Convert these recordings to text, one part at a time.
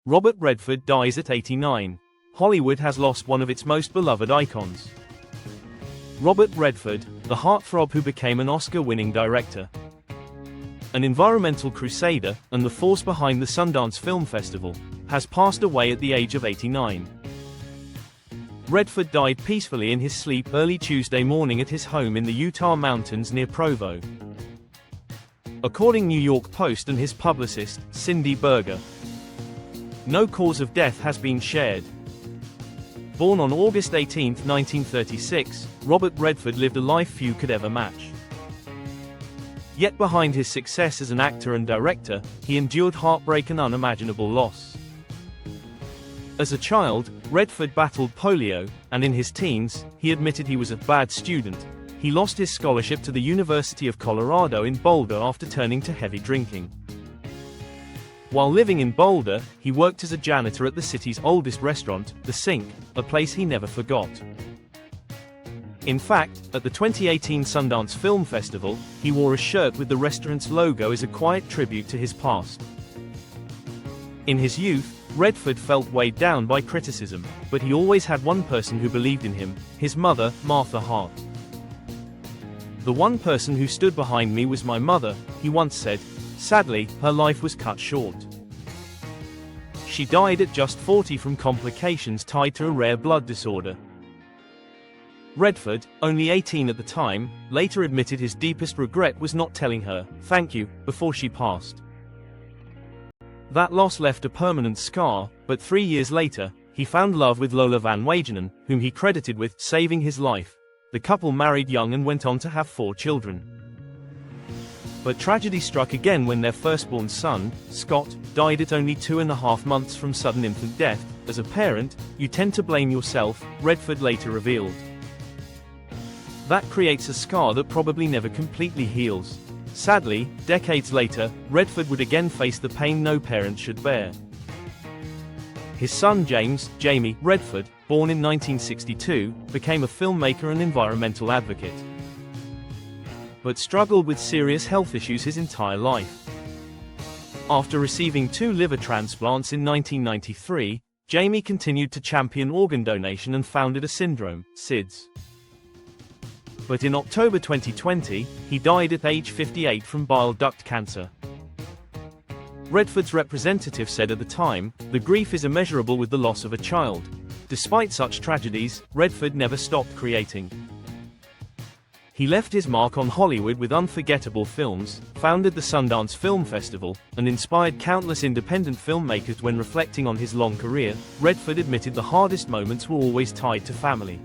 Robert Redford dies at 89. Hollywood has lost one of its most beloved icons. Robert Redford, the heartthrob who became an Oscar-winning director, an environmental crusader, and the force behind the Sundance Film Festival, has passed away at the age of 89. Redford died peacefully in his sleep early Tuesday morning at his home in the Utah mountains near Provo. According to New York Post and his publicist, Cindy Berger, no cause of death has been shared. Born on August 18, 1936, Robert Redford lived a life few could ever match. Yet behind his success as an actor and director, he endured heartbreak and unimaginable loss. As a child, Redford battled polio, and in his teens, he admitted he was a bad student. He lost his scholarship to the University of Colorado in Boulder after turning to heavy drinking. While living in Boulder, he worked as a janitor at the city's oldest restaurant, The Sink, a place he never forgot. In fact, at the 2018 Sundance Film Festival, he wore a shirt with the restaurant's logo as a quiet tribute to his past. In his youth, Redford felt weighed down by criticism, but he always had one person who believed in him, his mother, Martha Hart. "The one person who stood behind me was my mother," he once said. Sadly, her life was cut short. She died at just 40 from complications tied to a rare blood disorder. Redford, only 18 at the time, later admitted his deepest regret was not telling her, "Thank you," before she passed. That loss left a permanent scar, but 3 years later, he found love with Lola Van Wagenen, whom he credited with saving his life. The couple married young and went on to have 4 children. But tragedy struck again when their firstborn son, Scott, died at only 2.5 months from sudden infant death. "As a parent, you tend to blame yourself," Redford later revealed. That creates a scar that probably never completely heals. Sadly, decades later, Redford would again face the pain no parent should bear. His son Jamie Redford, born in 1962, became a filmmaker and environmental advocate, but struggled with serious health issues his entire life. After receiving 2 liver transplants in 1993, Jamie continued to champion organ donation and founded a syndrome, SIDS. But in October 2020, he died at age 58 from bile duct cancer. Redford's representative said at the time, "The grief is immeasurable with the loss of a child." Despite such tragedies, Redford never stopped creating. He left his mark on Hollywood with unforgettable films, founded the Sundance Film Festival, and inspired countless independent filmmakers. When reflecting on his long career, Redford admitted the hardest moments were always tied to family.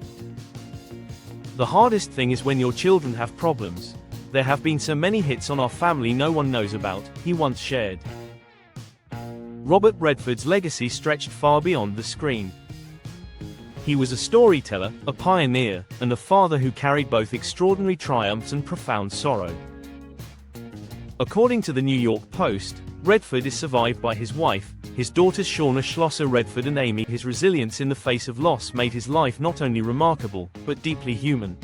"The hardest thing is when your children have problems. There have been so many hits on our family no one knows about," he once shared. Robert Redford's legacy stretched far beyond the screen. He was a storyteller, a pioneer, and a father who carried both extraordinary triumphs and profound sorrow. According to the New York Post, Redford is survived by his wife, his daughters Shauna Schlosser Redford and Amy. His resilience in the face of loss made his life not only remarkable, but deeply human.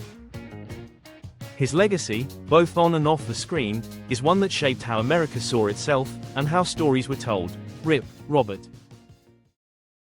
His legacy, both on and off the screen, is one that shaped how America saw itself, and how stories were told. RIP, Robert.